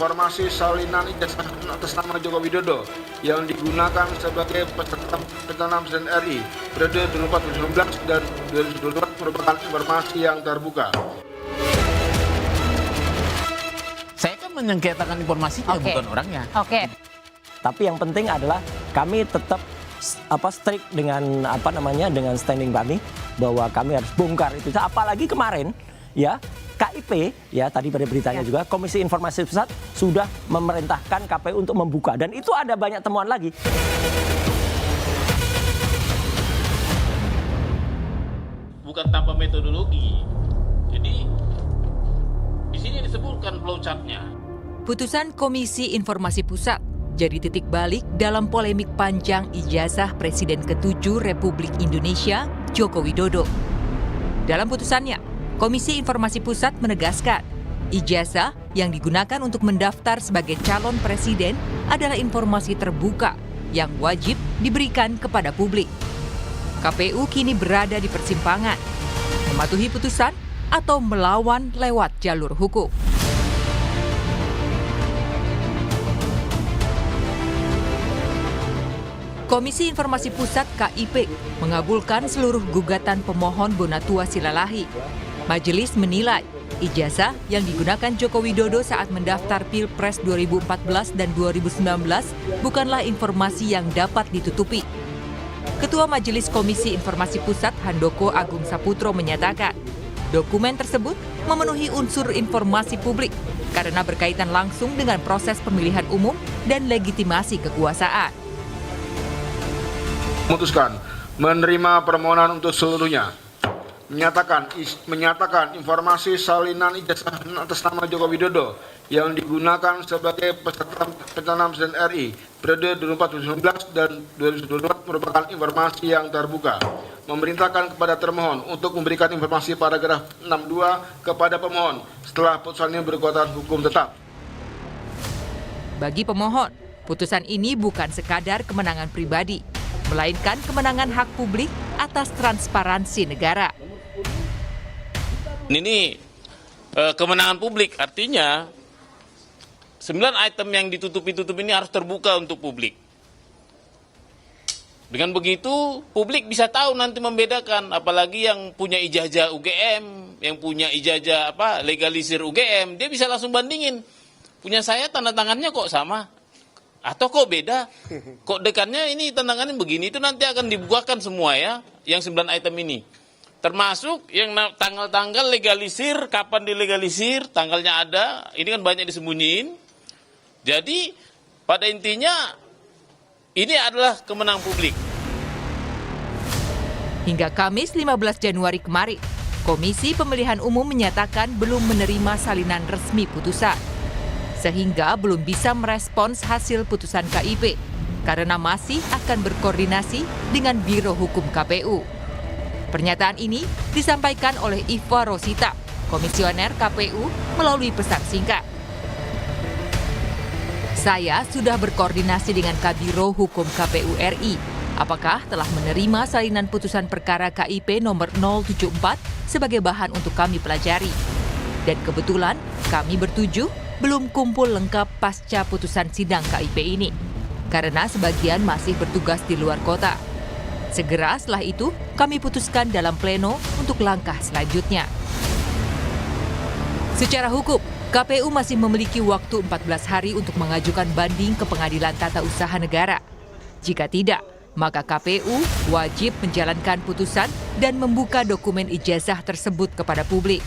informasi salinan ijazah atas nama Joko Widodo yang digunakan sebagai peserta pencalonan presiden RI periode 2019 dan 2024 merupakan informasi yang terbuka. Saya kan menyengketakan informasinya, bukan orangnya. Oke. Tapi yang penting adalah kami tetap strict dengan dengan standing kami bahwa kami harus bongkar itu. Apalagi kemarin ya KIP ya tadi pada beritanya juga Komisi Informasi Pusat sudah memerintahkan KPU untuk membuka dan itu ada banyak temuan lagi. Bukan tanpa metodologi. Jadi di sini disebutkan flowchart-nya. Putusan Komisi Informasi Pusat jadi titik balik dalam polemik panjang ijazah Presiden ke-7 Republik Indonesia, Joko Widodo. Dalam putusannya, Komisi Informasi Pusat menegaskan, ijazah yang digunakan untuk mendaftar sebagai calon presiden adalah informasi terbuka yang wajib diberikan kepada publik. KPU kini berada di persimpangan, mematuhi putusan atau melawan lewat jalur hukum. Komisi Informasi Pusat KIP mengabulkan seluruh gugatan pemohon Bonatua Silalahi. Majelis menilai ijazah yang digunakan Joko Widodo saat mendaftar Pilpres 2014 dan 2019 bukanlah informasi yang dapat ditutupi. Ketua Majelis Komisi Informasi Pusat Handoko Agung Saputro menyatakan, dokumen tersebut memenuhi unsur informasi publik karena berkaitan langsung dengan proses pemilihan umum dan legitimasi kekuasaan. Memutuskan menerima permohonan untuk seluruhnya. Menyatakan informasi salinan ijazah atas nama Joko Widodo yang digunakan sebagai peserta pencalonan presiden RI periode 2019 dan 2024 merupakan informasi yang terbuka. Memerintahkan kepada termohon untuk memberikan informasi paragraf 62 kepada pemohon setelah putusan ini berkekuatan hukum tetap. Bagi pemohon, putusan ini bukan sekadar kemenangan pribadi, melainkan kemenangan hak publik atas transparansi negara. Ini kemenangan publik, artinya 9 item yang ditutup-tutup ini harus terbuka untuk publik. Dengan begitu, publik bisa tahu nanti membedakan, apalagi yang punya ijazah UGM, yang punya ijazah legalisir UGM, dia bisa langsung bandingin. Punya saya tanda tangannya kok sama, atau kok beda, kok dekannya ini tanda tangannya begini, itu nanti akan dibukakan semua ya, yang 9 item ini. Termasuk yang tanggal-tanggal legalisir, kapan dilegalisir, tanggalnya ada, ini kan banyak disembunyiin. Jadi pada intinya ini adalah kemenangan publik. Hingga Kamis 15 Januari kemarin, Komisi Pemilihan Umum menyatakan belum menerima salinan resmi putusan. Sehingga belum bisa merespons hasil putusan KIP, karena masih akan berkoordinasi dengan Biro Hukum KPU. Pernyataan ini disampaikan oleh Iva Rosita, Komisioner KPU, melalui pesan singkat. Saya sudah berkoordinasi dengan Kabiro Hukum KPU RI. Apakah telah menerima salinan putusan perkara KIP nomor 074 sebagai bahan untuk kami pelajari. Dan kebetulan kami bertujuh belum kumpul lengkap pasca putusan sidang KIP ini, karena sebagian masih bertugas di luar kota. Segera setelah itu, kami putuskan dalam pleno untuk langkah selanjutnya. Secara hukum, KPU masih memiliki waktu 14 hari untuk mengajukan banding ke Pengadilan Tata Usaha Negara. Jika tidak, maka KPU wajib menjalankan putusan dan membuka dokumen ijazah tersebut kepada publik.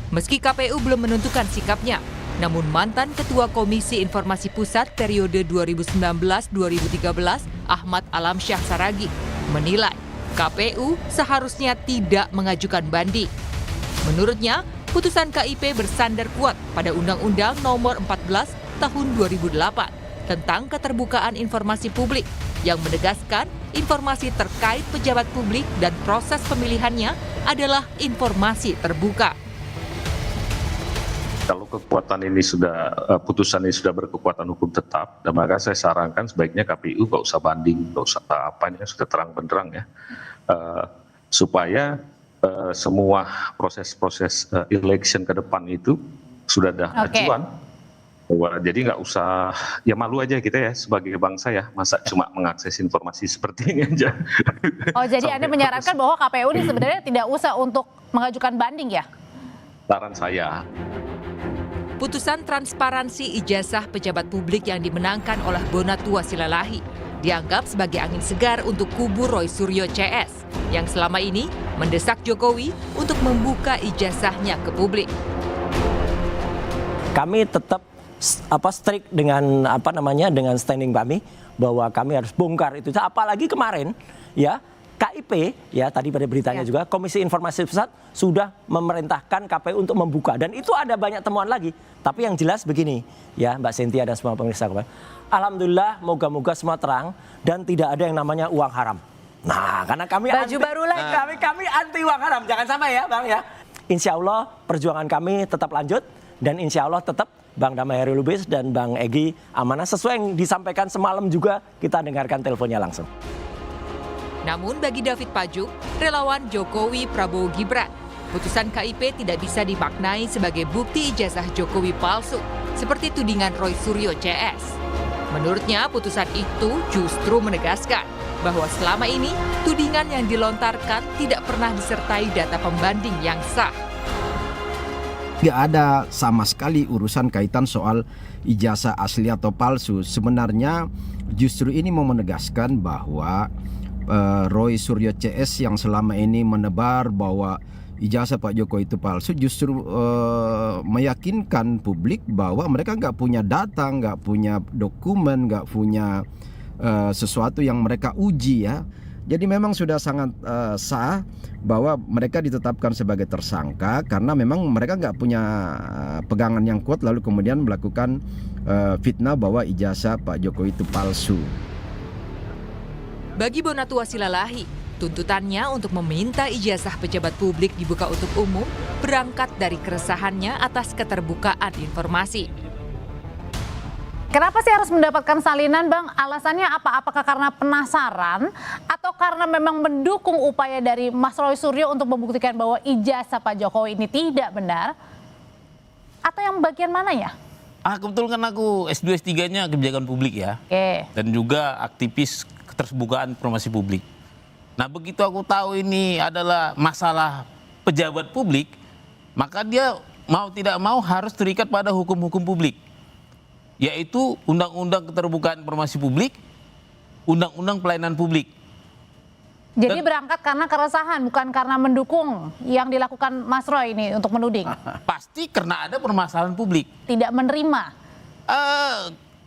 Meski KPU belum menentukan sikapnya, namun mantan Ketua Komisi Informasi Pusat periode 2019-2013, Ahmad Alamsyah Saragih, menilai KPU seharusnya tidak mengajukan banding. Menurutnya, putusan KIP bersandar kuat pada Undang-Undang Nomor 14 Tahun 2008 tentang keterbukaan informasi publik yang menegaskan informasi terkait pejabat publik dan proses pemilihannya adalah informasi terbuka. Kalau kekuatan ini putusan ini sudah berkekuatan hukum tetap, dan maka saya sarankan sebaiknya KPU nggak usah banding, nggak usah apa-apa, ini sudah terang benderang ya, supaya semua proses-proses election ke depan itu sudah ada acuan, Jadi nggak usah, ya malu aja kita ya sebagai bangsa ya, masa cuma mengakses informasi seperti ini aja. Oh, jadi Sampai Anda menyarankan bahwa KPU ini sebenarnya tidak usah untuk mengajukan banding ya? saran saya. Putusan transparansi ijazah pejabat publik yang dimenangkan oleh Bonatua Silalahi dianggap sebagai angin segar untuk kubu Roy Suryo CS yang selama ini mendesak Jokowi untuk membuka ijazahnya ke publik. Kami tetap strict dengan dengan standing kami bahwa kami harus bongkar itu. Apalagi kemarin ya KIP ya tadi pada beritanya juga Komisi Informasi Pusat sudah memerintahkan KPU untuk membuka dan itu ada banyak temuan lagi. Tapi yang jelas begini ya Mbak Cynthia dan semua pemirsa, alhamdulillah moga-moga semua terang dan tidak ada yang namanya uang haram. Nah, karena kami baru lagi. kami anti uang haram, jangan sampai ya Bang ya. Insya Allah perjuangan kami tetap lanjut dan insya Allah tetap Bang Damai Heri Lubis dan Bang Egy Amanah sesuai yang disampaikan semalam juga kita dengarkan teleponnya langsung. Namun bagi David Pajuk, relawan Jokowi Prabowo Gibran, putusan KIP tidak bisa dimaknai sebagai bukti ijazah Jokowi palsu, seperti tudingan Roy Suryo CS. Menurutnya, putusan itu justru menegaskan bahwa selama ini tudingan yang dilontarkan tidak pernah disertai data pembanding yang sah. Tidak ada sama sekali urusan kaitan soal ijazah asli atau palsu. Sebenarnya justru ini mau menegaskan bahwa Roy Suryo CS yang selama ini menebar bahwa ijazah Pak Jokowi itu palsu justru meyakinkan publik bahwa mereka nggak punya data, nggak punya dokumen, nggak punya sesuatu yang mereka uji ya. Jadi memang sudah sangat sah bahwa mereka ditetapkan sebagai tersangka karena memang mereka nggak punya pegangan yang kuat lalu kemudian melakukan fitnah bahwa ijazah Pak Jokowi itu palsu. Bagi Bonatua Silalahi, tuntutannya untuk meminta ijazah pejabat publik dibuka untuk umum berangkat dari keresahannya atas keterbukaan informasi. Kenapa sih harus mendapatkan salinan, Bang? Alasannya apa? Apakah karena penasaran atau karena memang mendukung upaya dari Mas Roy Suryo untuk membuktikan bahwa ijazah Pak Jokowi ini tidak benar? Atau yang bagian mana ya? Kebetulan kan aku S2 S3-nya kebijakan publik ya. Oke. Dan juga aktivis keterbukaan informasi publik. Nah, begitu aku tahu ini adalah masalah pejabat publik, maka dia mau tidak mau harus terikat pada hukum-hukum publik. Yaitu Undang-Undang Keterbukaan Informasi Publik, Undang-Undang Pelayanan Publik. Jadi berangkat karena keresahan, bukan karena mendukung yang dilakukan Mas Roy ini untuk menuding. Pasti karena ada permasalahan publik. Tidak menerima.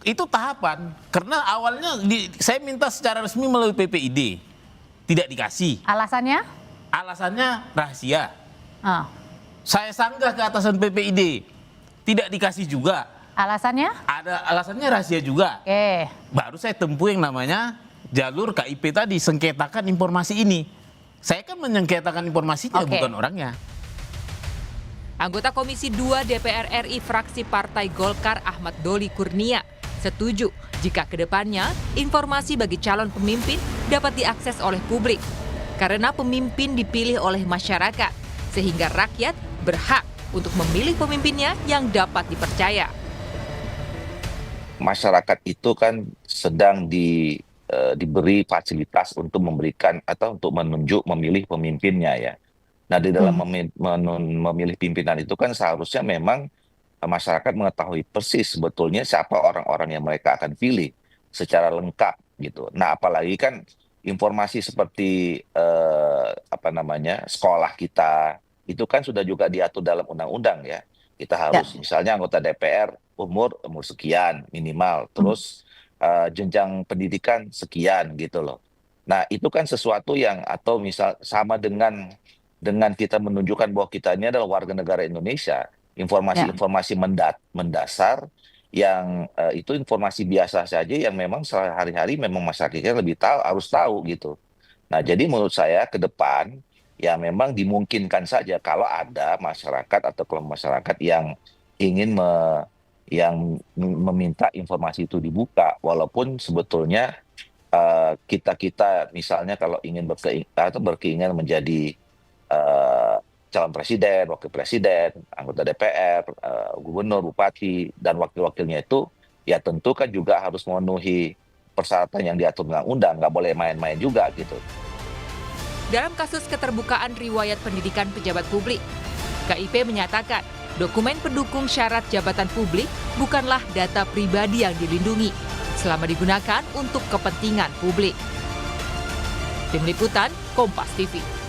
Itu tahapan. Karena awalnya saya minta secara resmi melalui PPID. Tidak dikasih. Alasannya? Alasannya rahasia. Ah. Saya sanggah ke atasan PPID. Tidak dikasih juga. Alasannya? Ada alasannya rahasia juga. Oke. Baru saya tempuh yang namanya jalur KIP tadi, sengketakan informasi ini. Saya kan menyengketakan informasinya, bukan orangnya. Anggota Komisi 2 DPR RI fraksi Partai Golkar Ahmad Doli Kurnia setuju jika kedepannya informasi bagi calon pemimpin dapat diakses oleh publik. Karena pemimpin dipilih oleh masyarakat, sehingga rakyat berhak untuk memilih pemimpinnya yang dapat dipercaya. Masyarakat itu kan sedang diberi fasilitas untuk memberikan atau untuk memilih pemimpinnya ya. Nah di dalam memilih pimpinan itu kan seharusnya memang masyarakat mengetahui persis sebetulnya siapa orang-orang yang mereka akan pilih secara lengkap gitu. Nah apalagi kan informasi seperti sekolah kita itu kan sudah juga diatur dalam undang-undang ya. Kita harus misalnya anggota DPR umur sekian minimal, terus jenjang pendidikan sekian gitu loh. Nah itu kan sesuatu yang atau misal sama dengan kita menunjukkan bahwa kita ini adalah warga negara Indonesia, informasi-informasi mendasar yang itu informasi biasa saja yang memang sehari-hari memang masyarakatnya lebih tahu, harus tahu gitu. Nah jadi menurut saya ke depan ya memang dimungkinkan saja kalau ada masyarakat atau kelompok masyarakat yang ingin meminta informasi itu dibuka, walaupun sebetulnya kita misalnya kalau ingin berkeinginan menjadi calon presiden, wakil presiden, anggota DPR, gubernur, bupati, dan wakil-wakilnya itu ya tentu kan juga harus memenuhi persyaratan yang diatur undang-undang, nggak boleh main-main juga gitu. Dalam kasus keterbukaan riwayat pendidikan pejabat publik, KIP menyatakan dokumen pendukung syarat jabatan publik bukanlah data pribadi yang dilindungi selama digunakan untuk kepentingan publik. Tim Liputan, Kompas TV.